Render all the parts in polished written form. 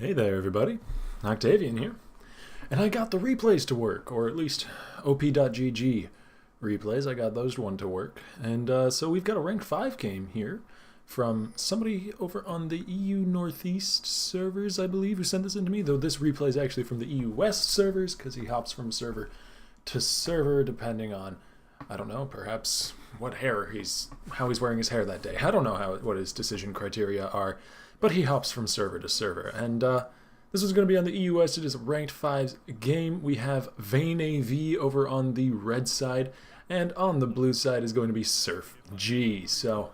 Hey there, everybody. Octavian here. And I got the replays to work, or at least op.gg replays. I got those one to work. And so we've got a ranked 5 game here from somebody over on the EU Northeast servers, I believe, who sent this in to me, though this replay is actually from the EU West servers, because he hops from server to server depending on, I don't know, perhaps how he's wearing his hair that day. I don't know what his decision criteria are, but he hops from server to server. And this is going to be on the EU West. It is a ranked 5 game. We have Vayne AV over on the red side, and on the blue side is going to be Surf G. So,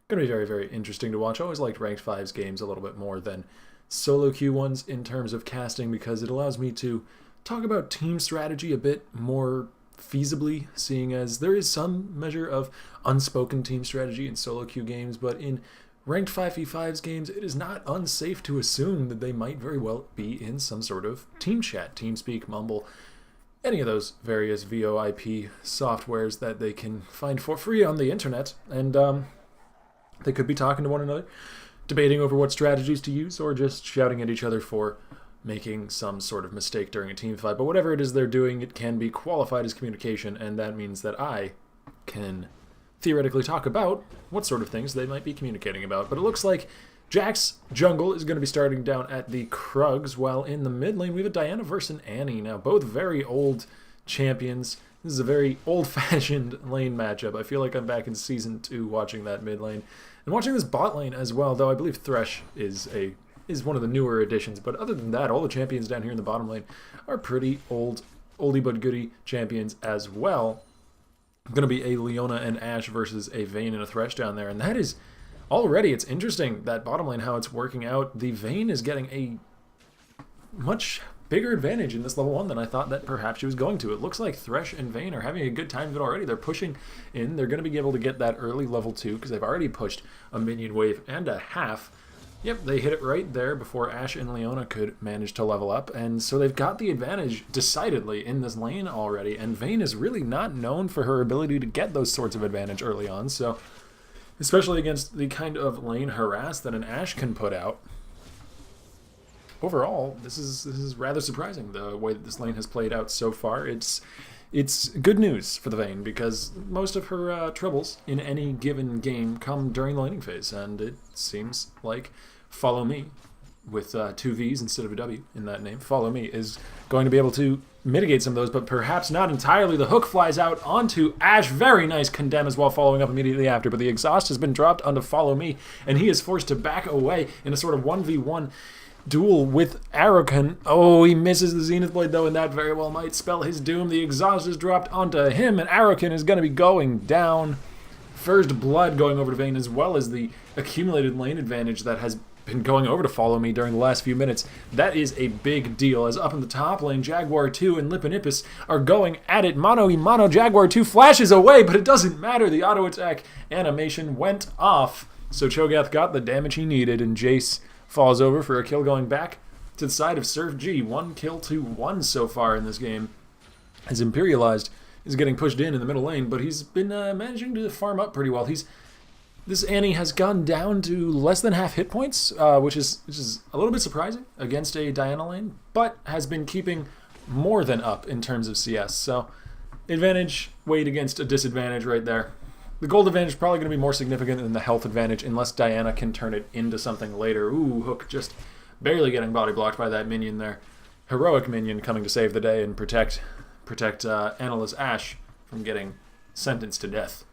going to be very, very interesting to watch. I always liked ranked 5's games a little bit more than solo queue ones in terms of casting, because it allows me to talk about team strategy a bit more feasibly, seeing as there is some measure of unspoken team strategy in solo queue games, but in ranked 5v5's games, it is not unsafe to assume that they might very well be in some sort of team chat, TeamSpeak, Mumble, any of those various VoIP softwares that they can find for free on the internet, and they could be talking to one another, debating over what strategies to use, or just shouting at each other for making some sort of mistake during a team fight. But whatever it is they're doing, it can be qualified as communication, and that means that I can theoretically talk about what sort of things they might be communicating about. But it looks like Jack's jungle is going to be starting down at the Krugs, while in the mid lane we have a Diana versus an Annie. Now, both very old champions. This is a very old-fashioned lane matchup. I feel like I'm back in Season 2 watching that mid lane. And watching this bot lane as well, though I believe Thresh is one of the newer additions. But other than that, all the champions down here in the bottom lane are pretty oldie but goodie champions as well. Going to be a Leona and Ashe versus a Vayne and a Thresh down there, and that is already, it's interesting, that bottom lane, how it's working out. The Vayne is getting a much bigger advantage in this level 1 than I thought that perhaps she was going to. It looks like Thresh and Vayne are having a good time of it already. They're pushing in. They're going to be able to get that early level 2 because they've already pushed a minion wave and a half. Yep, they hit it right there before Ashe and Leona could manage to level up, and so they've got the advantage decidedly in this lane already, and Vayne is really not known for her ability to get those sorts of advantage early on, so especially against the kind of lane harass that an Ashe can put out. Overall, this is rather surprising, the way that this lane has played out so far. It's good news for the Vayne, because most of her troubles in any given game come during the laning phase, and it seems like Follow Me, with 2 V's instead of a W in that name, Follow Me, is going to be able to mitigate some of those, but perhaps not entirely. The hook flies out onto Ashe. Very nice condemn as well, following up immediately after, but the exhaust has been dropped onto Follow Me, and he is forced to back away in a sort of 1v1 duel with Arakan. Oh, he misses the Zenith Blade, though, and that very well might spell his doom. The exhaust is dropped onto him, and Arakan is going to be going down. First blood going over to Vayne, as well as the accumulated lane advantage that has been going over to Follow Me during the last few minutes. That is a big deal, as up in the top lane, Jaguar 2 and Lippinippus are going at it. Mano y mano, Jaguar 2 flashes away, but it doesn't matter. The auto attack animation went off, so Cho'Gath got the damage he needed, and Jace falls over for a kill, going back to the side of Surf G. 1 kill to 1 so far in this game, as Imperialized is getting pushed in the middle lane, but he's been managing to farm up pretty well. This Annie has gone down to less than half hit points, which is a little bit surprising against a Diana lane, but has been keeping more than up in terms of CS. So advantage weighed against a disadvantage right there. The gold advantage is probably going to be more significant than the health advantage, unless Diana can turn it into something later. Ooh, Hook just barely getting body blocked by that minion there. Heroic minion coming to save the day and protect Anela's Ashe from getting sentenced to death.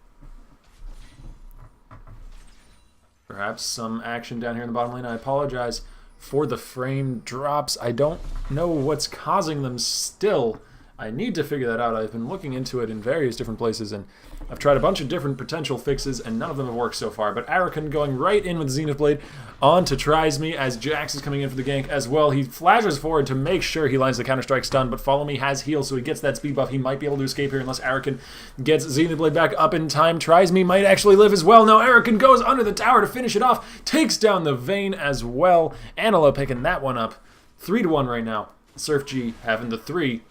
Perhaps some action down here in the bottom lane. I apologize for the frame drops. I don't know what's causing them still. I need to figure that out. I've been looking into it in various different places, and I've tried a bunch of different potential fixes, and none of them have worked so far. But Arakan going right in with Zenith Blade on to Tries Me, as Jax is coming in for the gank as well. He flashes forward to make sure he lines the Counter-Strike stun, but Follow Me has heal, so he gets that speed buff. He might be able to escape here unless Arakan gets Zenith Blade back up in time. Tries Me might actually live as well. No, Arakan goes under the tower to finish it off, takes down the Vayne as well. Anela picking that one up. 3-1 right now. Surf G having the 3.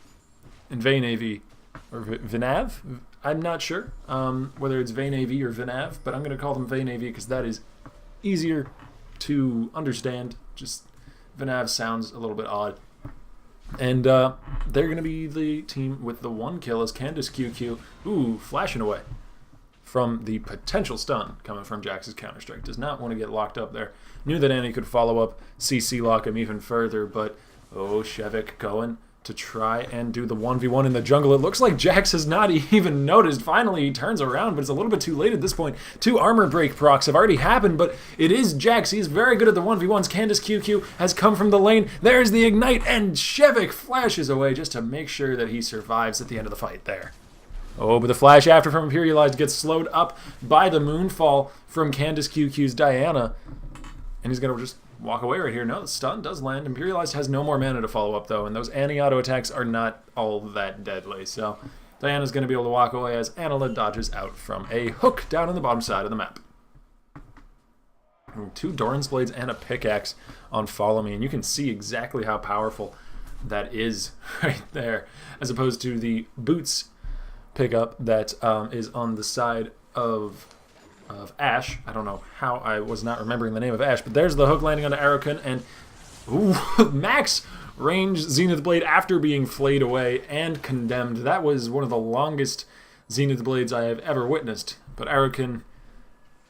And Vayne AV, or Vinav? I'm not sure whether it's Vayne AV or Vinav, but I'm going to call them Vayne AV because that is easier to understand. Just Vanav sounds a little bit odd. And they're going to be the team with the 1 kill as Candace QQ, ooh, flashing away from the potential stun coming from Jax's Counter-Strike. Does not want to get locked up there. Knew that Annie could follow up, CC lock him even further, but oh, Shevik going to try and do the 1v1 in the jungle. It looks like Jax has not even noticed. Finally, he turns around, but it's a little bit too late at this point. 2 armor break procs have already happened, but it is Jax. He's very good at the 1v1s. Candace QQ has come from the lane. There's the ignite, and Shevik flashes away just to make sure that he survives at the end of the fight there. Oh, but the flash after from Imperialized gets slowed up by the moonfall from Candace QQ's Diana, and he's going to just walk away right here. No, the stun does land. Imperialized has no more mana to follow up, though, and those Annie auto attacks are not all that deadly. So Diana's going to be able to walk away as Anila dodges out from a hook down on the bottom side of the map. 2 Doran's Blades and a pickaxe on Follow Me, and you can see exactly how powerful that is right there, as opposed to the boots pickup that is on the side of Ashe. I don't know how I was not remembering the name of Ashe, but there's the hook landing on Arakun, and ooh, max range Zenith Blade after being flayed away and condemned. That was one of the longest Zenith Blades I have ever witnessed, but Arakun,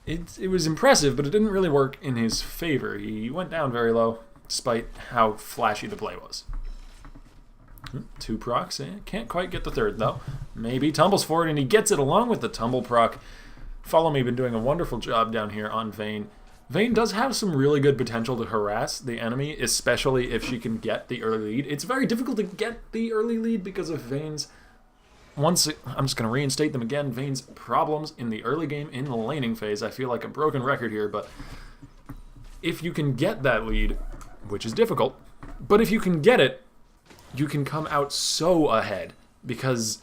it was impressive, but it didn't really work in his favor. He went down very low, despite how flashy the play was. 2 procs, can't quite get the 3rd, though. Maybe tumbles forward, and he gets it along with the tumble proc. Follow Me been doing a wonderful job down here on Vayne. Vayne does have some really good potential to harass the enemy, especially if she can get the early lead. It's very difficult to get the early lead because of Vayne's... I'm just going to reinstate them again. Vayne's problems in the early game in the laning phase. I feel like a broken record here, but if you can get that lead, which is difficult, but if you can get it, you can come out so ahead, because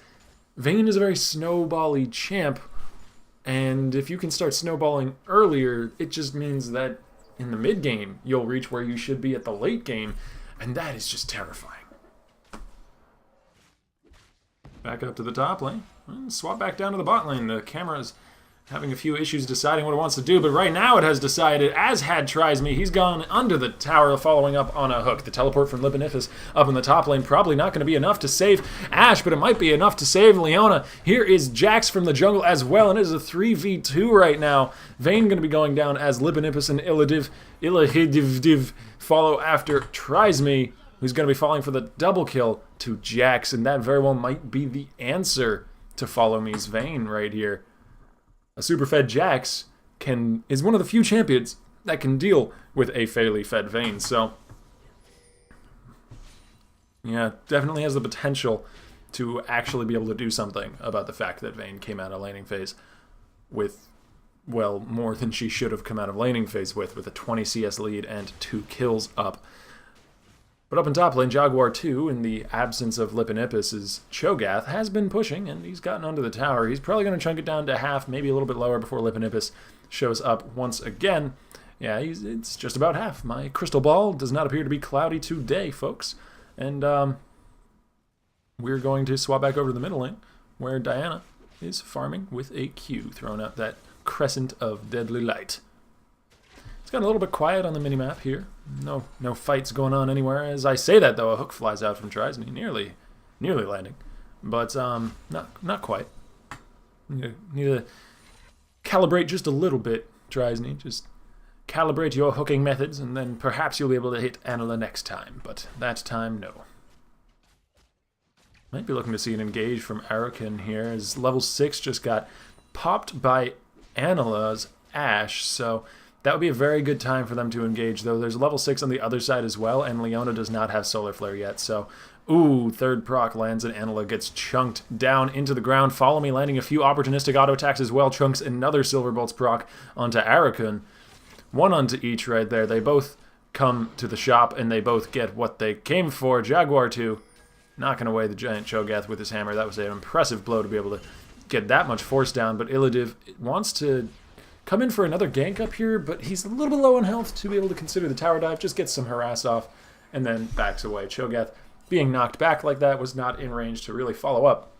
Vayne is a very snowbally champ, and if you can start snowballing earlier, it just means that in the mid game, you'll reach where you should be at the late game, and that is just terrifying. Back up to the top lane, and swap back down to the bot lane. The camera's having a few issues deciding what it wants to do, but right now it has decided, as had tries me, he's gone under the tower following up on a hook. The teleport from Lipinifis up in the top lane probably not going to be enough to save Ashe, but it might be enough to save Leona. Here is Jax from the jungle as well, and it is a 3v2 right now. Vayne going to be going down as Lipinifis and Illahidivdiv follow after tries me, who's going to be falling for the double kill to Jax, and that very well might be the answer to Follow Me's Vayne right here. A superfed Jax is one of the few champions that can deal with a fairly fed Vayne, so yeah, definitely has the potential to actually be able to do something about the fact that Vayne came out of laning phase with, well, more than she should have come out of laning phase with a 20 CS lead and 2 kills up. But up in top lane, Jaguar 2, in the absence of Lipinipis' Cho'Gath, has been pushing, and he's gotten onto the tower. He's probably going to chunk it down to half, maybe a little bit lower before Lipinipis shows up once again. Yeah, it's just about half. My crystal ball does not appear to be cloudy today, folks. And we're going to swap back over to the middle lane, where Diana is farming with a Q, throwing out that crescent of deadly light. It's gotten a little bit quiet on the minimap here. No fights going on anywhere. As I say that, though, a hook flies out from Trisney, nearly landing, but not quite. Need to calibrate just a little bit, Trisney. Just calibrate your hooking methods, and then perhaps you'll be able to hit Anila next time. But that time, no. Might be looking to see an engage from Arakun here, as level 6 just got popped by Anila's Ashe, so that would be a very good time for them to engage, though. There's level 6 on the other side as well, and Leona does not have Solar Flare yet, so... Ooh, 3rd proc lands, and Anila gets chunked down into the ground. Follow Me landing a few opportunistic auto attacks as well, chunks another Silver Bolts proc onto Arakun. 1 onto each right there. They both come to the shop, and they both get what they came for. Jaguar 2 knocking away the giant Cho'Gath with his hammer. That was an impressive blow to be able to get that much force down, but Illadiv wants to come in for another gank up here, but he's a little bit low on health to be able to consider the tower dive, just gets some harass off, and then backs away. Cho'Gath being knocked back like that was not in range to really follow up.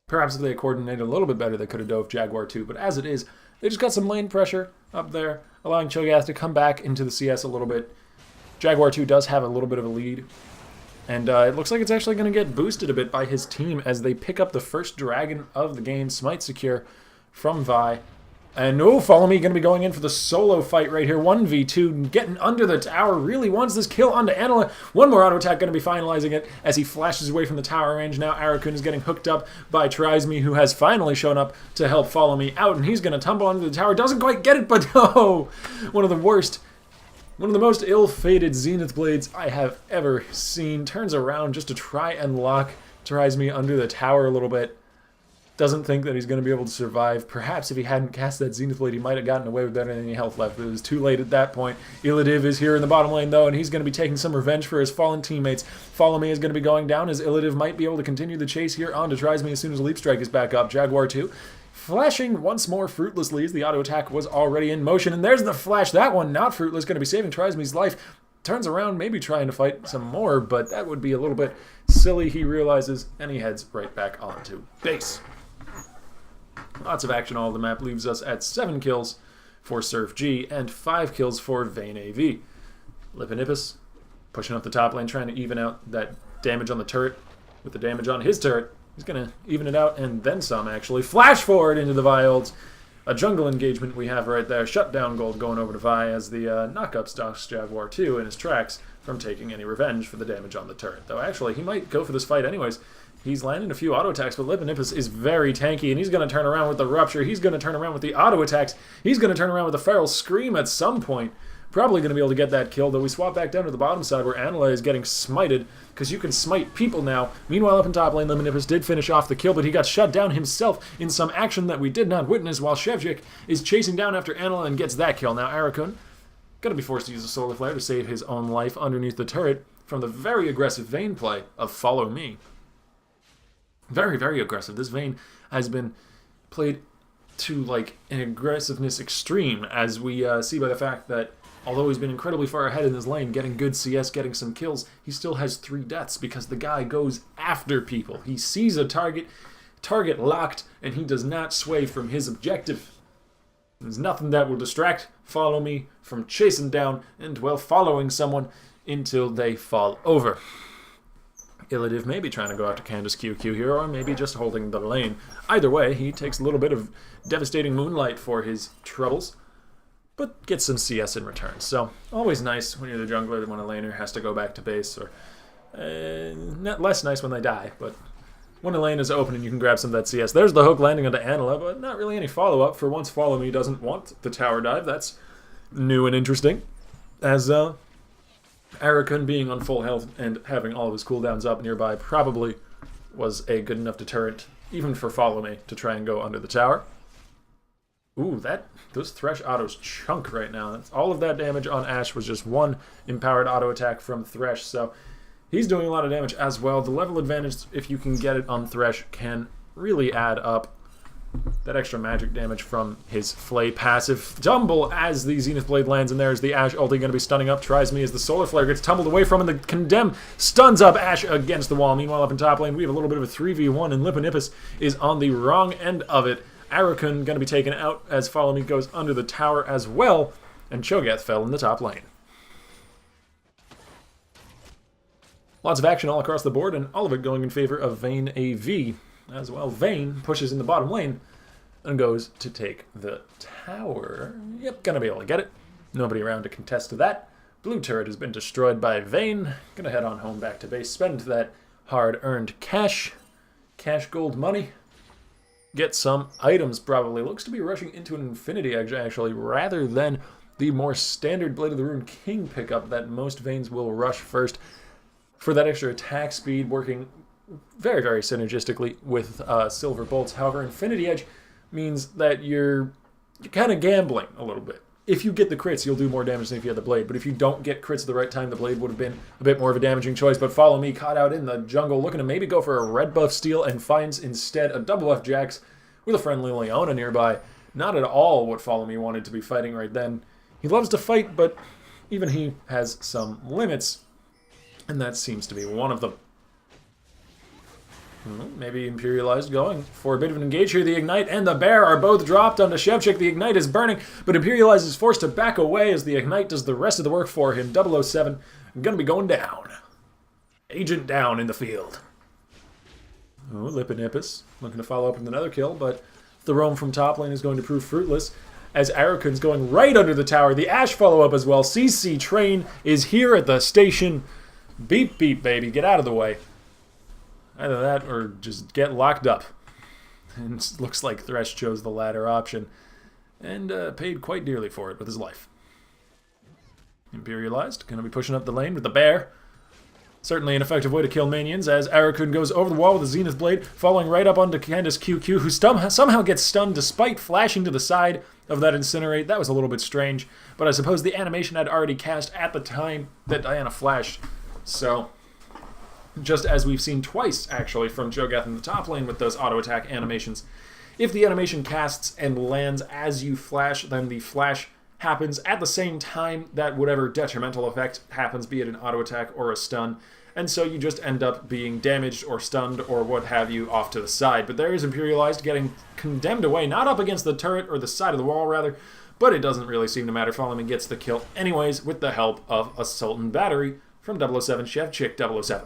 Perhaps if they had coordinated a little bit better, they could have dove Jaguar 2, but as it is, they just got some lane pressure up there, allowing Cho'Gath to come back into the CS a little bit. Jaguar 2 does have a little bit of a lead. And it looks like it's actually going to get boosted a bit by his team as they pick up the first dragon of the game, Smite Secure, from Vi. And Follow Me going to be going in for the solo fight right here. 1v2, getting under the tower, really wants this kill onto Anila. One more auto attack going to be finalizing it as he flashes away from the tower range. Now Arakun is getting hooked up by Trizme, who has finally shown up to help Follow Me out. And he's going to tumble under the tower. Doesn't quite get it, but no! One of the most ill-fated Zenith Blades I have ever seen. Turns around just to try and lock Trizme under the tower a little bit. Doesn't think that he's going to be able to survive. Perhaps if he hadn't cast that Zenith Blade, he might have gotten away with better than any health left. But it was too late at that point. Illidiv is here in the bottom lane, though, and he's going to be taking some revenge for his fallen teammates. Follow Me is going to be going down, as Illidiv might be able to continue the chase here on to Trizme as soon as Leap Strike is back up. Jaguar 2 flashing once more fruitlessly as the auto attack was already in motion. And there's the flash. That one not fruitless, going to be saving Trizme's life. Turns around, maybe trying to fight some more, but that would be a little bit silly, he realizes, and he heads right back onto base. Lots of action all over the map leaves us at 7 kills for Surf G and 5 kills for Vayne AV. Lippinippus pushing up the top lane, trying to even out that damage on the turret with the damage on his turret. He's going to even it out and then some, actually. Flash forward into the Violds. A jungle engagement we have right there. Shutdown gold going over to Vi as the knock-up stops Jaguar 2 in his tracks from taking any revenge for the damage on the turret. Though actually, he might go for this fight anyways. He's landing a few auto attacks, but Lippinippus is very tanky, and he's going to turn around with the Rupture. He's going to turn around with the auto attacks. He's going to turn around with the Feral Scream at some point. Probably going to be able to get that kill, though we swap back down to the bottom side where Anila is getting smited, because you can smite people now. Meanwhile, up in top lane, Lippinippus did finish off the kill, but he got shut down himself in some action that we did not witness, while Shevchik is chasing down after Anila and gets that kill. Now Arakun going to be forced to use a Solar Flare to save his own life underneath the turret from the very aggressive Vayne play of Follow Me. Very, very aggressive. This Vayne has been played to like an aggressiveness extreme, as we see by the fact that although he's been incredibly far ahead in his lane, getting good CS, getting some kills, he still has 3 deaths because the guy goes after people. He sees a target locked, and he does not sway from his objective. There's nothing that will distract Follow Me from chasing down and, well, following someone until they fall over. Illidiv may be trying to go after Candace QQ here, or maybe just holding the lane. Either way, he takes a little bit of devastating moonlight for his troubles, but gets some CS in return. So, always nice when you're the jungler that when a laner has to go back to base, or not less nice when they die, but when a lane is open and you can grab some of that CS. There's the hook landing onto Anila, but not really any follow-up. For once, Follow Me doesn't want the tower dive. That's new and interesting. As Arakun being on full health and having all of his cooldowns up nearby probably was a good enough deterrent, even for Follow Me, to try and go under the tower. Ooh, those Thresh autos chunk right now. That's all of that damage on Ashe was just one empowered auto attack from Thresh, so he's doing a lot of damage as well. The level advantage, if you can get it on Thresh, can really add up. That extra magic damage from his Flay passive. Tumble as the Zenith Blade lands, and there's the Ashe ulti going to be stunning up Trizme as the Solar Flare gets tumbled away from, and the Condemn stuns up Ashe against the wall. Meanwhile, up in top lane, we have a little bit of a 3v1, and Lippinippus is on the wrong end of it. Arakun going to be taken out as Follow Me goes under the tower as well, and Cho'Gath fell in the top lane. Lots of action all across the board, and all of it going in favor of Vayne AV. As well, Vayne pushes in the bottom lane and goes to take the tower. Yep, gonna be able to get it. Nobody around to contest to that. Blue turret has been destroyed by Vayne. Gonna head on home back to base, spend that hard-earned cash gold money. Get some items, probably. Looks to be rushing into an Infinity Edge, actually, rather than the more standard Blade of the Rune King pickup that most Vaynes will rush first for that extra attack speed, working very, very synergistically with Silver Bolts. However, Infinity Edge means that you're kind of gambling a little bit. If you get the crits, you'll do more damage than if you had the Blade. But if you don't get crits at the right time, the Blade would have been a bit more of a damaging choice. But Follow Me caught out in the jungle, looking to maybe go for a red buff steal, and finds instead a double F Jax with a friendly Leona nearby. Not at all what Follow Me wanted to be fighting right then. He loves to fight, but even he has some limits, and that seems to be one of them. Maybe Imperialized going for a bit of an engage here. The Ignite and the Bear are both dropped onto Shevchik. The Ignite is burning, but Imperialized is forced to back away as the Ignite does the rest of the work for him. 007 gonna be going down. Agent down in the field. Oh, Lipinippus looking to follow up with another kill, but the roam from top lane is going to prove fruitless as Arakun's going right under the tower. The Ashe follow up as well. CC train is here at the station. Beep, beep, baby. Get out of the way. Either that or just get locked up. And it looks like Thresh chose the latter option and paid quite dearly for it with his life. Imperialized, going to be pushing up the lane with the Bear. Certainly an effective way to kill minions as Arakun goes over the wall with the Zenith Blade, falling right up onto Candace QQ, who somehow gets stunned despite flashing to the side of that Incinerate. That was a little bit strange, but I suppose the animation had already cast at the time that Diana flashed. So, just as we've seen twice, actually, from Cho'Gath in the top lane with those auto-attack animations, if the animation casts and lands as you flash, then the flash happens at the same time that whatever detrimental effect happens, be it an auto-attack or a stun, and so you just end up being damaged or stunned or what have you off to the side. But there is Imperialized getting condemned away, not up against the turret or the side of the wall rather, but it doesn't really seem to matter. Fallen gets the kill anyways with the help of a Sultan Battery from 007 Shevchik 007.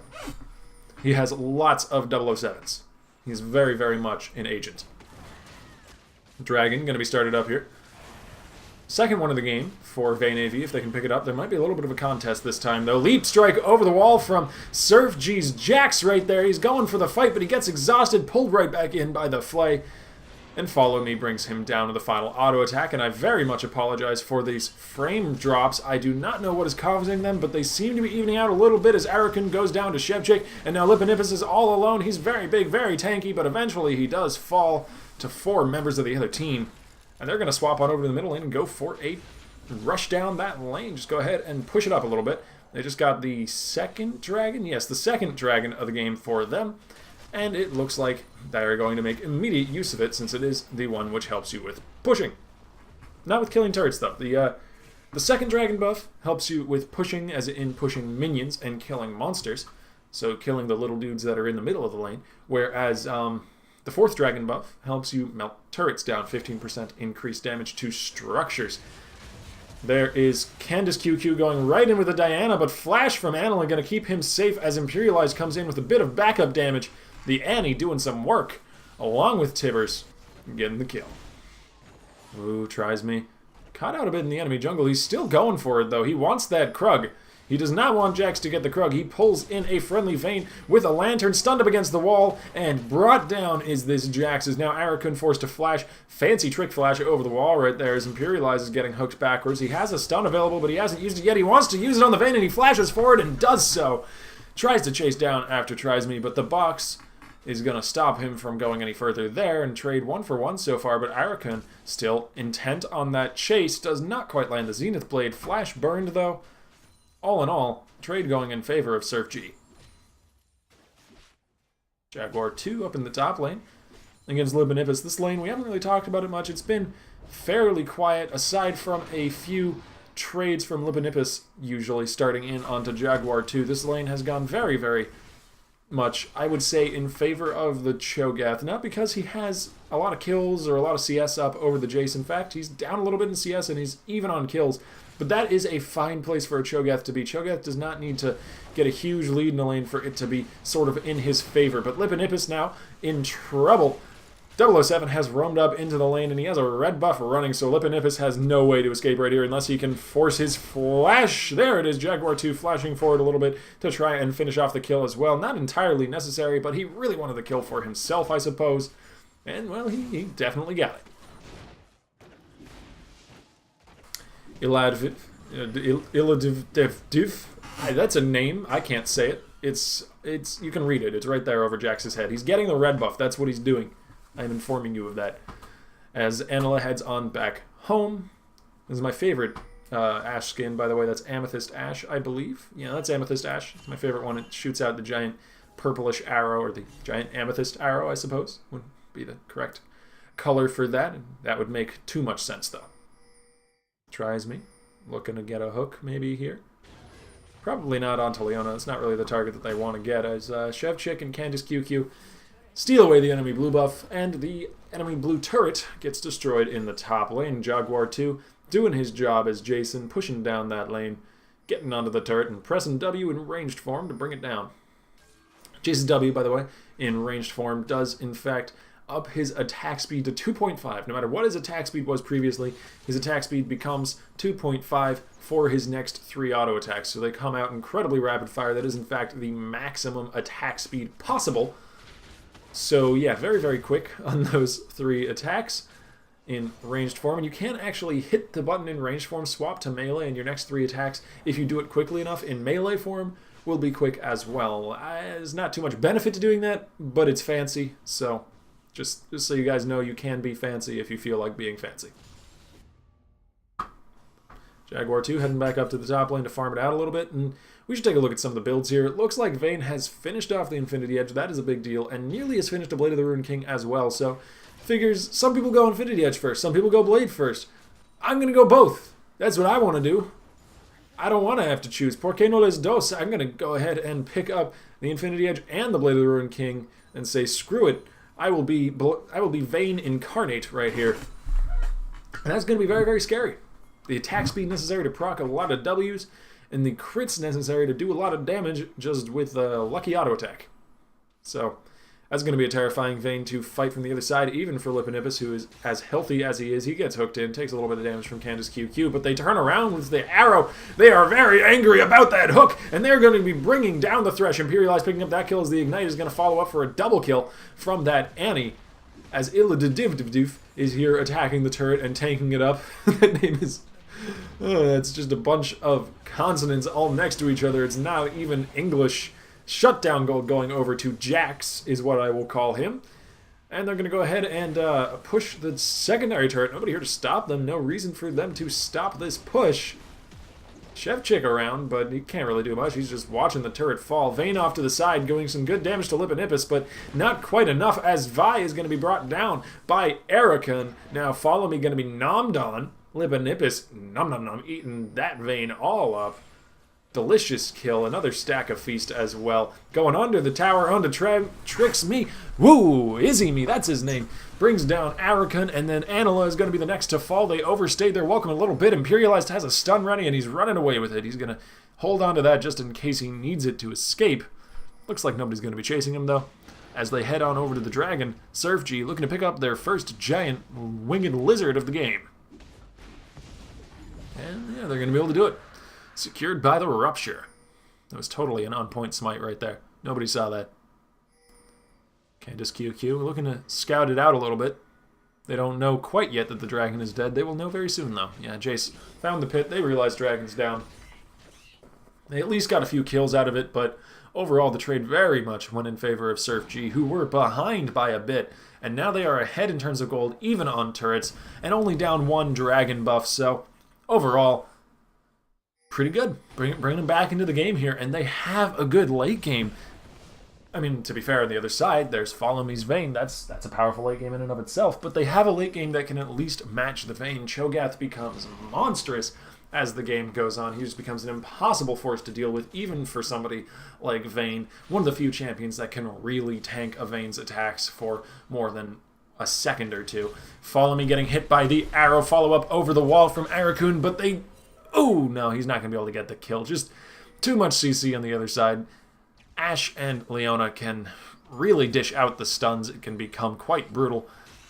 He has lots of 007s. He's very, very much an agent. Dragon going to be started up here. Second one of the game for Vayne AV, if they can pick it up. There might be a little bit of a contest this time, though. Leap strike over the wall from Surf G's Jax right there. He's going for the fight, but he gets exhausted, pulled right back in by the Flay. And Follow Me brings him down to the final auto attack, and I very much apologize for these frame drops. I do not know what is causing them, but they seem to be evening out a little bit as Arakun goes down to Shevchik, and now Lipinippus is all alone. He's very big, very tanky, but eventually he does fall to 4 members of the other team. And they're going to swap on over to the middle lane and go for a rush down that lane. Just go ahead and push it up a little bit. They just got the second dragon. Yes, the second dragon of the game for them. And it looks like they're going to make immediate use of it since it is the one which helps you with pushing. Not with killing turrets, though. The second dragon buff helps you with pushing, as in pushing minions and killing monsters. So killing the little dudes that are in the middle of the lane. Whereas the fourth dragon buff helps you melt turrets down, 15% increased damage to structures. There is Candace QQ going right in with a Diana, but Flash from Annala going to keep him safe as Imperialized comes in with a bit of backup damage. The Annie doing some work, along with Tibbers, getting the kill. Ooh, tries me. Caught out a bit in the enemy jungle. He's still going for it, though. He wants that Krug. He does not want Jax to get the Krug. He pulls in a friendly Vayne with a lantern, stunned up against the wall, and brought down is this Jax. Is now Arakun forced to flash. Fancy trick flash over the wall right there as Imperialized is getting hooked backwards. He has a stun available, but he hasn't used it yet. He wants to use it on the Vayne, and he flashes forward and does so. Tries to chase down after tries me, but the box is going to stop him from going any further there and trade 1-for-1 so far, but Arakun still intent on that chase. Does not quite land the Zenith Blade. Flash burned, though. All in all, trade going in favor of Surf G. Jaguar 2 up in the top lane against Lipinippus. This lane, we haven't really talked about it much. It's been fairly quiet, aside from a few trades from Lipinippus usually starting in onto Jaguar 2. This lane has gone very, very much, I would say, in favor of the Cho'Gath. Not because he has a lot of kills or a lot of CS up over the Jace. In fact, he's down a little bit in CS and he's even on kills. But that is a fine place for a Cho'Gath to be. Cho'Gath does not need to get a huge lead in the lane for it to be sort of in his favor. But Lipinippus now in trouble. 007 has roamed up into the lane, and he has a red buff running, so Lipinippus has no way to escape right here unless he can force his flash. There it is, Jaguar 2 flashing forward a little bit to try and finish off the kill as well. Not entirely necessary, but he really wanted the kill for himself, I suppose. And, well, he definitely got it. Iladviv, that's a name. I can't say it. It's you can read it. It's right there over Jax's head. He's getting the red buff. That's what he's doing. I'm informing you of that. As Annala heads on back home. This is my favorite Ashe skin, by the way. That's Amethyst Ashe, I believe. Yeah, that's Amethyst Ashe. It's my favorite one. It shoots out the giant purplish arrow, or the giant amethyst arrow, I suppose, would be the correct color for that. That would make too much sense, though. Tries me. Looking to get a hook, maybe, here. Probably not onto Leona. It's not really the target that they want to get, as Shevchik and Candace QQ steal away the enemy blue buff, and the enemy blue turret gets destroyed in the top lane. Jaguar 2 doing his job as Jason, pushing down that lane, getting onto the turret, and pressing W in ranged form to bring it down. Jason's W, by the way, in ranged form does, in fact, up his attack speed to 2.5. No matter what his attack speed was previously, his attack speed becomes 2.5 for his next 3 auto attacks. So they come out incredibly rapid fire. That is, in fact, the maximum attack speed possible. So, yeah, very, very quick on those 3 attacks in ranged form. And you can actually hit the button in ranged form, swap to melee, and your next 3 attacks, if you do it quickly enough in melee form, will be quick as well. There's not too much benefit to doing that, but it's fancy, so just so you guys know, you can be fancy if you feel like being fancy. Jaguar 2 heading back up to the top lane to farm it out a little bit, and we should take a look at some of the builds here. It looks like Vayne has finished off the Infinity Edge. That is a big deal, and nearly has finished a Blade of the Ruined King as well, so figures some people go Infinity Edge first, some people go Blade first. I'm going to go both. That's what I want to do. I don't want to have to choose. Por qué no les dos? I'm going to go ahead and pick up the Infinity Edge and the Blade of the Ruined King and say, screw it. I will be Vayne incarnate right here. And that's going to be very, very scary. The attack speed necessary to proc a lot of W's, and the crits necessary to do a lot of damage just with a lucky auto attack. So that's going to be a terrifying Vayne to fight from the other side, even for Lippinippus, who is as healthy as he is. He gets hooked in, takes a little bit of damage from Candace QQ, but they turn around with the arrow. They are very angry about that hook, and they're going to be bringing down the Thresh. Imperialize picking up that kill as the Ignite is going to follow up for a double kill from that Annie, as Illadivdivdiv is here attacking the turret and tanking it up. That name is... it's just a bunch of consonants all next to each other. It's not even English. Shutdown Gold going over to Jax is what I will call him. And they're going to go ahead and push the secondary turret. Nobody here to stop them. No reason for them to stop this push. Chefchick around, but he can't really do much. He's just watching the turret fall. Vayne off to the side, doing some good damage to Lippinippus, but not quite enough, as Vi is going to be brought down by Erican. Now Follow Me going to be nommed on. Lippinippus, nom nom nom, eating that Vayne all up. Delicious kill, another stack of feast as well. Going under the tower, onto Tricks Me. Woo! Izzy Me, that's his name. Brings down Arakan, and then Anila is going to be the next to fall. They overstayed their welcome a little bit. Imperialized has a stun ready, and he's running away with it. He's going to hold on to that just in case he needs it to escape. Looks like nobody's going to be chasing him, though. As they head on over to the dragon, Surf G looking to pick up their first giant winged lizard of the game. And yeah, they're going to be able to do it. Secured by the Rupture. That was totally an on-point smite right there. Nobody saw that. Candace QQ looking to scout it out a little bit. They don't know quite yet that the dragon is dead. They will know very soon, though. Yeah, Jace found the pit. They realized dragon's down. They at least got a few kills out of it, but overall the trade very much went in favor of Surf G, who were behind by a bit. And now they are ahead in terms of gold, even on turrets, and only down 1 dragon buff. So overall, pretty good. Bring them back into the game here, and they have a good late game. I mean, to be fair, on the other side, there's Follow Me's Vayne. That's a powerful late game in and of itself, but they have a late game that can at least match the Vayne. Cho'Gath becomes monstrous as the game goes on. He just becomes an impossible force to deal with, even for somebody like Vayne. One of the few champions that can really tank a Vayne's attacks for more than a second or two. Follow Me getting hit by the arrow follow-up over the wall from Arakun, but they... Oh, no, he's not going to be able to get the kill. Just too much CC on the other side. Ashe and Leona can really dish out the stuns. It can become quite brutal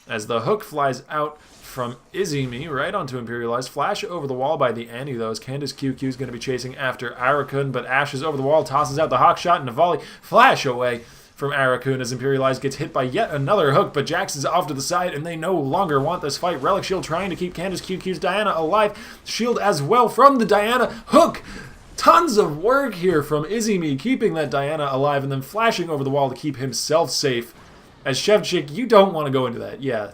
as the hook flies out from Izzy Me right onto Imperialized. Flash over the wall by the Annie, though, as Candace QQ is going to be chasing after Arakun, but Ashe is over the wall, tosses out the hawk shot and a volley. Flash away from Arakun as Imperialized gets hit by yet another hook, but Jax is off to the side and they no longer want this fight. Relic Shield trying to keep Candace QQ's Diana alive. Shield as well from the Diana. Hook! Tons of work here from Izzy Me, keeping that Diana alive and then flashing over the wall to keep himself safe. As Chefchick, you don't want to go into that. Yeah,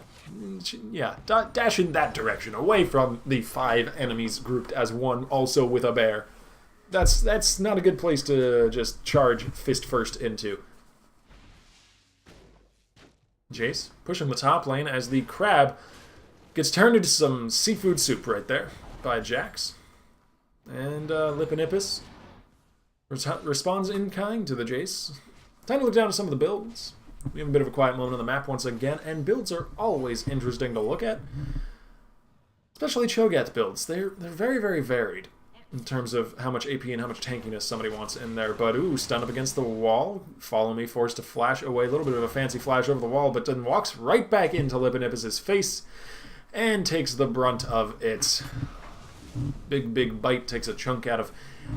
dash in that direction, away from the 5 enemies grouped as one, also with a bear. That's not a good place to just charge fist first into. Jace pushing the top lane as the crab gets turned into some seafood soup right there by Jax. And Lippinippus responds in kind to the Jace. Time to look down at some of the builds. We have a bit of a quiet moment on the map once again, and builds are always interesting to look at. Especially Cho'Gath builds. They're very, very varied in terms of how much AP and how much tankiness somebody wants in there. But, ooh, stunned up against the wall. Follow me, forced to flash away. A little bit of a fancy flash over the wall, but then walks right back into Lippinippus' face and takes the brunt of it. Big, big bite takes a chunk out of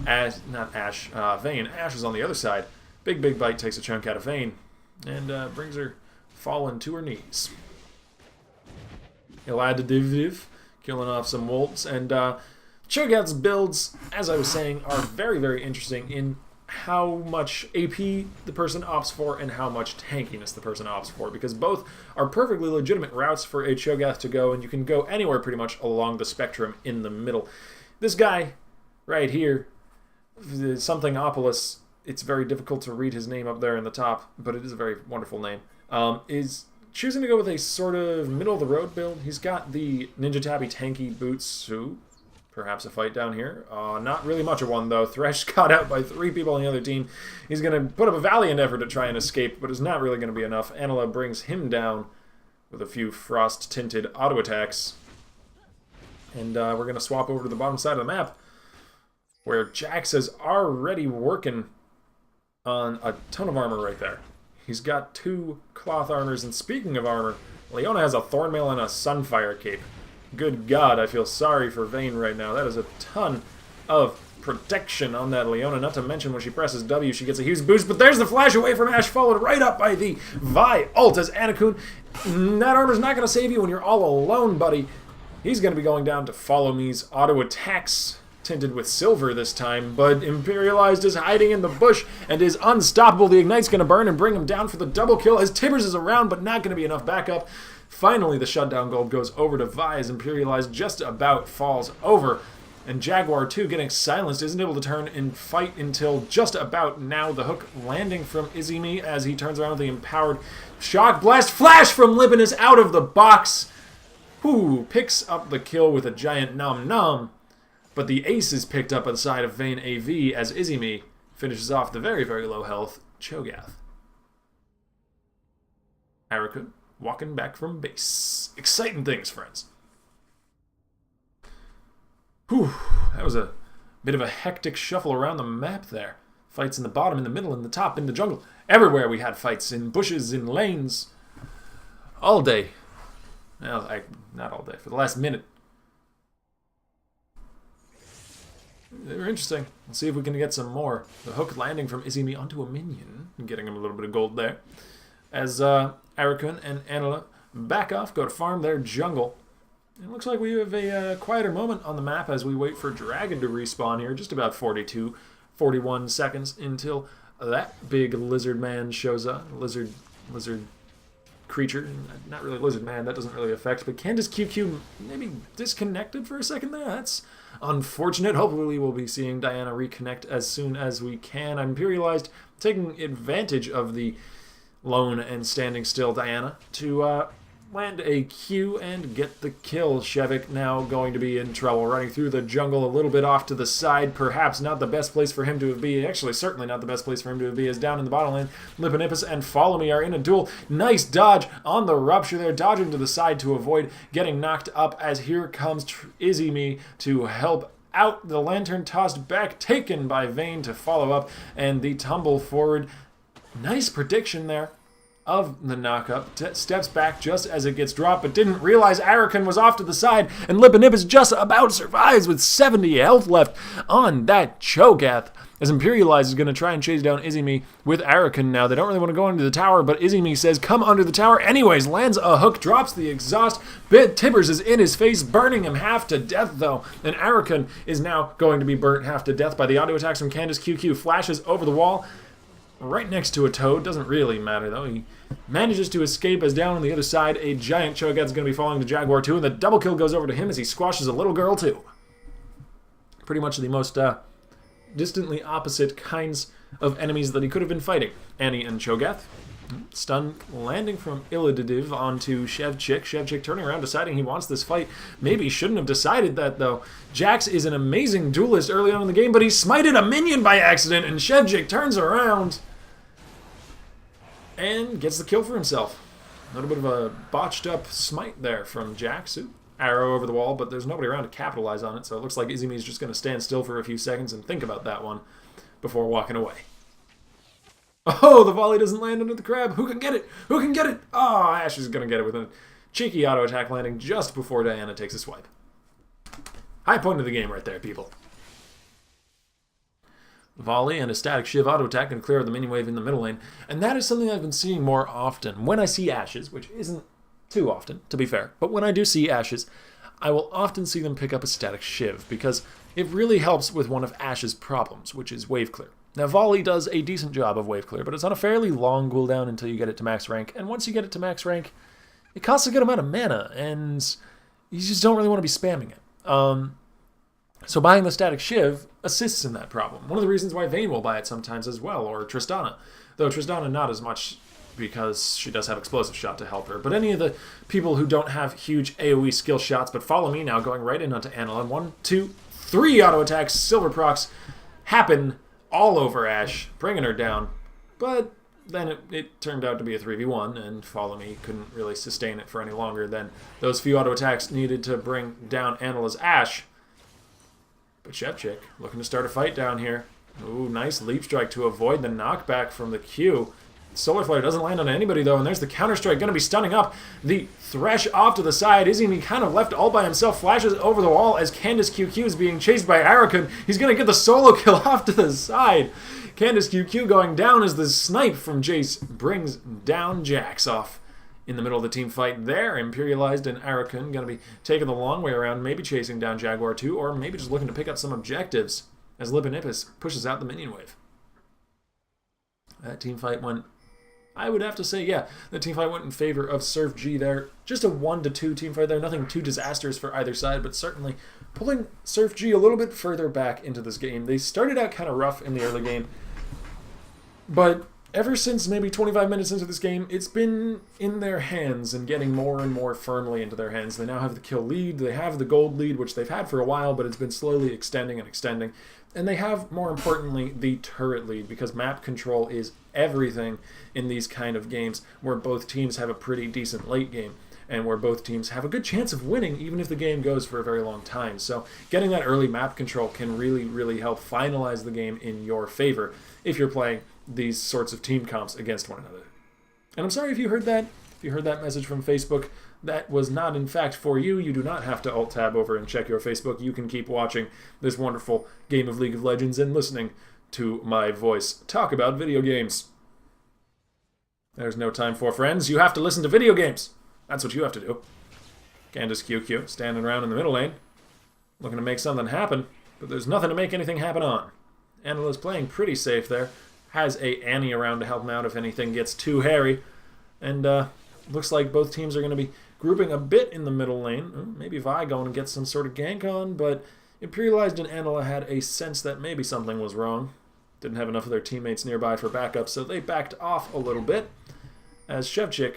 Vayne. Ash is on the other side. Big, big bite takes a chunk out of Vayne and brings her fallen to her knees. Iladidiv killing off some wolves, and Cho'Gath's builds, as I was saying, are very, very interesting in how much AP the person opts for and how much tankiness the person opts for, because both are perfectly legitimate routes for a Cho'Gath to go, and you can go anywhere pretty much along the spectrum in the middle. This guy right here, Somethingopolis, it's very difficult to read his name up there in the top, but it is a very wonderful name, is choosing to go with a sort of middle-of-the-road build. He's got the Ninja Tabby tanky boots, who perhaps a fight down here. Not really much of one, though. Thresh got out by 3 people on the other team. He's going to put up a valiant effort to try and escape, but it's not really going to be enough. Anila brings him down with a few frost-tinted auto attacks. And we're going to swap over to the bottom side of the map, where Jax is already working on a ton of armor right there. He's got 2 cloth armors, and speaking of armor, Leona has a Thornmail and a Sunfire cape. Good God, I feel sorry for Vayne right now. That is a ton of protection on that Leona, not to mention when she presses W, she gets a huge boost, but there's the flash away from Ash, followed right up by the Vi ult as Anakun. That armor's not going to save you when you're all alone, buddy. He's going to be going down to Follow Me's auto attacks, tinted with silver this time, but Imperialized is hiding in the bush and is unstoppable. The Ignite's going to burn and bring him down for the double kill as Tibbers is around, but not going to be enough backup. Finally, the shutdown gold goes over to Vi as Imperialized just about falls over, and Jaguar 2 getting silenced isn't able to turn and fight until just about now. The hook landing from Izumi as he turns around with the empowered shock blast. Flash from Lippin out of the box. Who picks up the kill with a giant nom nom. But the ace is picked up inside of Vayne AV as Izumi finishes off the very, very low health Cho'Gath. Arika walking back from base. Exciting things, friends. Whew, that was a bit of a hectic shuffle around the map there. Fights in the bottom, in the middle, in the top, in the jungle. Everywhere we had fights, in bushes, in lanes. All day. Well, not all day, for the last minute. They were interesting. Let's see if we can get some more. The hook landing from Izumi onto a minion, and getting him a little bit of gold there. As Arakun and Anila back off, go to farm their jungle. It looks like we have a quieter moment on the map as we wait for Dragon to respawn here. Just about 41 seconds until that big lizard man shows up. Lizard creature. Not really lizard man, that doesn't really affect. But Candace QQ maybe disconnected for a second there. That's unfortunate. Hopefully we'll be seeing Diana reconnect as soon as we can. I'm Imperialized, taking advantage of the lone and standing still Diana to land a Q and get the kill. Shevik now going to be in trouble, running through the jungle a little bit off to the side. Perhaps not the best place for him to be. Actually, certainly not the best place for him to be, is down in the bottom lane. Lippinippus and Follow Me are in a duel. Nice dodge on the rupture there, dodging to the side to avoid getting knocked up as here comes Izumi to help out. The lantern tossed back, taken by Vayne to follow up, and the tumble forward. Nice prediction there of the knockup. Steps back just as it gets dropped, but didn't realize Arakan was off to the side, and Lippinippus just about survives with 70 health left on that Cho'Gath. As Imperialized is going to try and chase down Izumi with Arakan now. They don't really want to go into the tower, but Izumi says, come under the tower anyways. Lands a hook, drops the exhaust. Tibbers is in his face, burning him half to death, though. And Arakan is now going to be burnt half to death by the auto attacks from Candace QQ. Flashes over the wall, right next to a toad. Doesn't really matter, though. He manages to escape as down on the other side, a giant Cho'Gath is going to be following the Jaguar 2, and the double kill goes over to him as he squashes a little girl, too. Pretty much the most distantly opposite kinds of enemies that he could have been fighting. Annie and Cho'Gath. Stun landing from Illididiv onto Shevchik. Shevchik turning around, deciding he wants this fight. Maybe shouldn't have decided that, though. Jax is an amazing duelist early on in the game, but he smited a minion by accident, and Shevchik turns around and gets the kill for himself. A little bit of a botched up smite there from Jax. Arrow over the wall, but there's nobody around to capitalize on it, so it looks like Izumi's just going to stand still for a few seconds and think about that one before walking away. Oh, the volley doesn't land under the crab. Who can get it? Who can get it? Oh, Ashe is going to get it with a cheeky auto attack landing just before Diana takes a swipe. High point of the game right there, people. Volley and a static shiv auto attack can clear the minion wave in the middle lane, and that is something I've been seeing more often when I see Ashes, which isn't too often, to be fair, but when I do see Ashes, I will often see them pick up a static shiv, because it really helps with one of Ashe's problems, which is wave clear. Now, Volley does a decent job of wave clear, but it's on a fairly long cooldown until you get it to max rank, and once you get it to max rank, it costs a good amount of mana, and you just don't really want to be spamming it. So buying the static shiv assists in that problem. One of the reasons why Vayne will buy it sometimes as well, or Tristana. Though Tristana not as much because she does have explosive shot to help her. But any of the people who don't have huge AoE skill shots, but follow me now, going right in onto Anila. 1, 2, 3 auto attacks, silver procs happen all over Ashe, bringing her down. But then it turned out to be a 3v1, and follow me couldn't really sustain it for any longer than those few auto attacks needed to bring down Anila's Ashe. But Shevchik looking to start a fight down here. Ooh, nice leap strike to avoid the knockback from the Q. Solar Flare doesn't land on anybody, though, and there's the counter-strike going to be stunning up. The Thresh off to the side. Izumi kind of left all by himself, flashes over the wall as Candace QQ is being chased by Arakun. He's going to get the solo kill off to the side. Candace QQ going down as the snipe from Jace brings down Jax off. In the middle of the team fight there, Imperialized and Arakun going to be taking the long way around, maybe chasing down Jaguar 2, or maybe just looking to pick up some objectives as Lipinippus pushes out the minion wave. That team fight went, I would have to say, yeah, the team fight went in favor of Surf G there. Just a 1-2 team fight there, nothing too disastrous for either side, but certainly pulling Surf G a little bit further back into this game. They started out kind of rough in the early game, but ever since maybe 25 minutes into this game, it's been in their hands and getting more and more firmly into their hands. They now have the kill lead, they have the gold lead, which they've had for a while, but it's been slowly extending and extending. And they have, more importantly, the turret lead, because map control is everything in these kind of games where both teams have a pretty decent late game and where both teams have a good chance of winning even if the game goes for a very long time. So getting that early map control can really, really help finalize the game in your favor if you're playing these sorts of team comps against one another. And I'm sorry if you heard that. If you heard that message from Facebook, that was not in fact for you. You do not have to alt-tab over and check your Facebook. You can keep watching this wonderful game of League of Legends and listening to my voice talk about video games. There's no time for friends. You have to listen to video games. That's what you have to do. Candace QQ standing around in the middle lane, looking to make something happen, but there's nothing to make anything happen on. Anila's playing pretty safe there. Has a Annie around to help him out if anything gets too hairy. And looks like both teams are going to be grouping a bit in the middle lane. Maybe Vi going to get some sort of gank on, but Imperialized and Anila had a sense that maybe something was wrong. Didn't have enough of their teammates nearby for backup, so they backed off a little bit as Shevchik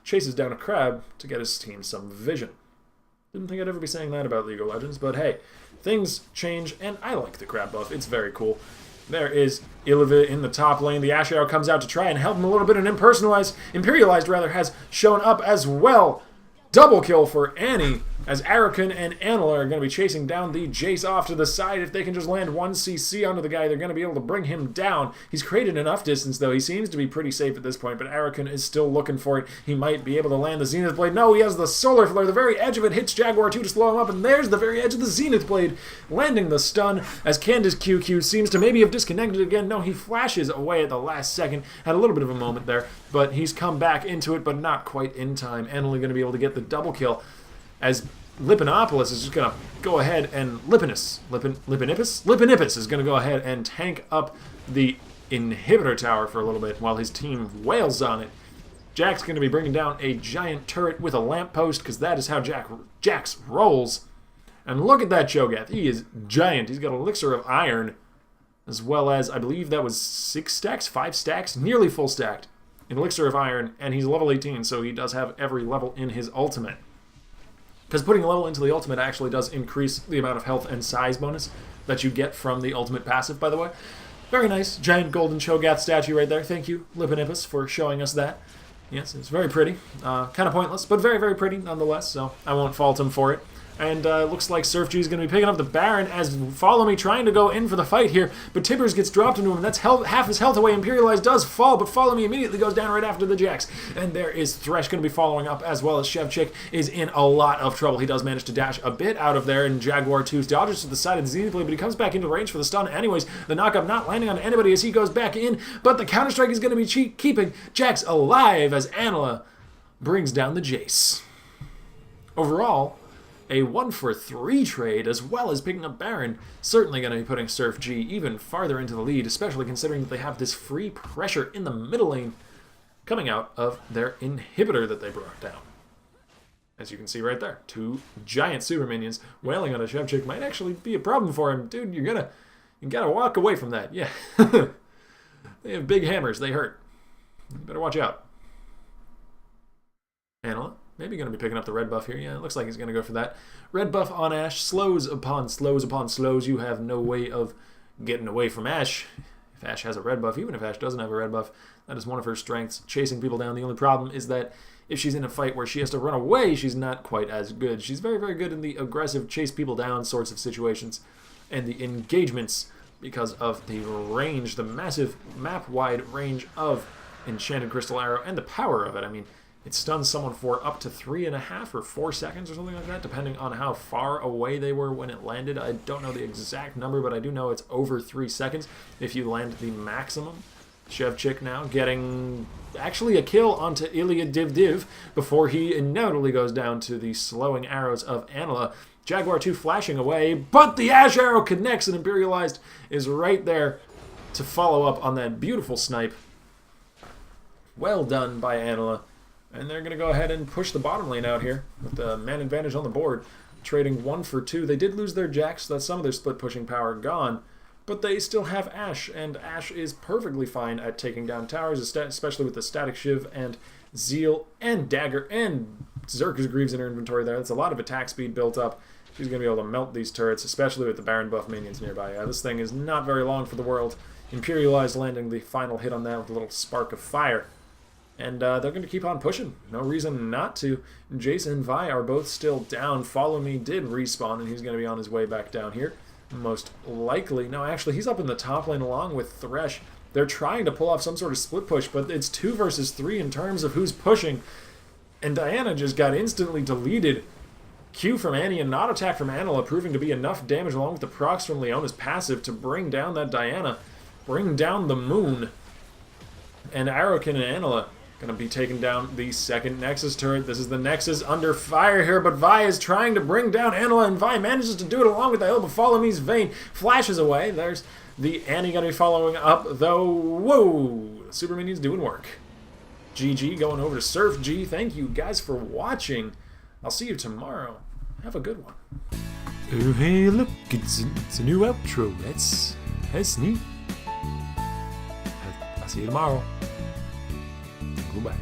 chases down a crab to get his team some vision. Didn't think I'd ever be saying that about League of Legends, but hey, things change, and I like the crab buff. It's very cool. There is Illiva in the top lane. The Ashe Arrow comes out to try and help him a little bit, and Imperialized has shown up as well. Double kill for Annie, as Arakun and Anila are going to be chasing down the Jace off to the side. If they can just land one CC onto the guy, they're going to be able to bring him down. He's created enough distance, though. He seems to be pretty safe at this point, but Arakun is still looking for it. He might be able to land the Zenith Blade. No, he has the Solar Flare. The very edge of it hits Jaguar 2 to slow him up, and there's the very edge of the Zenith Blade, landing the stun, as Candace QQ seems to maybe have disconnected again. No, he flashes away at the last second. Had a little bit of a moment there, but he's come back into it, but not quite in time. And only going to be able to get the double kill, as Lipinopolis is just going to go ahead and Lipinippus is going to go ahead and tank up the inhibitor tower for a little bit while his team wails on it. Jack's going to be bringing down a giant turret with a lamppost, because that is how Jax rolls. And look at that Cho'Gath. He is giant. He's got Elixir of Iron, as well as, I believe that was 5 stacks, nearly full stacked in Elixir of Iron, and he's level 18, so he does have every level in his ultimate. Because putting a level into the ultimate actually does increase the amount of health and size bonus that you get from the ultimate passive, by the way. Very nice. Giant golden Cho'Gath statue right there. Thank you, Lippinippus, for showing us that. Yes, it's very pretty. Kind of pointless, but very, very pretty nonetheless, so I won't fault him for it. And looks like Surf G is going to be picking up the Baron as Follow Me trying to go in for the fight here. But Tibbers gets dropped into him, and that's half his health away. Imperialize does fall, but Follow Me immediately goes down right after the Jax. And there is Thresh going to be following up, as well as Shevchik is in a lot of trouble. He does manage to dash a bit out of there, and Jaguar 2 dodges to the side of the Z play, but he comes back into range for the stun anyways. The knockup not landing on anybody as he goes back in, but the Counter-Strike is going to be keeping Jax alive as Anila brings down the Jace. Overall, a 1-for-3 trade, as well as picking up Baron, certainly going to be putting Surf G even farther into the lead, especially considering that they have this free pressure in the middle lane coming out of their inhibitor that they brought down. As you can see right there, 2 giant super minions wailing on a Shevchik might actually be a problem for him. Dude, you gotta walk away from that. Yeah. They have big hammers. They hurt. You better watch out. Anila. Maybe going to be picking up the red buff here. Yeah, it looks like he's going to go for that. Red buff on Ashe. Slows upon slows upon slows. You have no way of getting away from Ashe. If Ashe has a red buff, even if Ashe doesn't have a red buff, that is one of her strengths, chasing people down. The only problem is that if she's in a fight where she has to run away, she's not quite as good. She's very, very good in the aggressive, chase people down sorts of situations and the engagements because of the range, the massive map-wide range of Enchanted Crystal Arrow and the power of it. I mean, it stuns someone for up to 3.5 or 4 seconds or something like that, depending on how far away they were when it landed. I don't know the exact number, but I do know it's over 3 seconds if you land the maximum. Shevchik now getting actually a kill onto Ilya Div before he inevitably goes down to the slowing arrows of Anila. Jaguar 2 flashing away, but the Ashe arrow connects, and Imperialized is right there to follow up on that beautiful snipe. Well done by Anila. And they're going to go ahead and push the bottom lane out here with the man advantage on the board, trading 1 for 2. They did lose their Jax, so that's some of their split pushing power gone, but they still have Ashe, and Ashe is perfectly fine at taking down towers, especially with the Static Shiv and Zeal and Dagger and Xerxes Greaves in her inventory there. That's a lot of attack speed built up. She's going to be able to melt these turrets, especially with the Baron buff minions nearby. This thing is not very long for the world. Imperialized landing the final hit on that with a little spark of fire. And they're going to keep on pushing. No reason not to. Jason and Vi are both still down. Follow Me did respawn, and he's going to be on his way back down here. Most likely. No, actually, he's up in the top lane along with Thresh. They're trying to pull off some sort of split push, but it's 2 versus 3 in terms of who's pushing. And Diana just got instantly deleted. Q from Annie and not attack from Anila, proving to be enough damage along with the procs from Leona's passive to bring down that Diana. Bring down the moon. And Arrokin and Anila going to be taking down the second Nexus turret. This is the Nexus under fire here, but Vi is trying to bring down Anila, and Vi manages to do it along with the help of Follow Me's Vayne. Flashes away. There's the Annie going to be following up, though. Whoa! The Super Minions doing work. GG going over to Surf G. Thank you guys for watching. I'll see you tomorrow. Have a good one. Oh, hey, look. It's a new outro. That's neat. I'll see you tomorrow. Goodbye.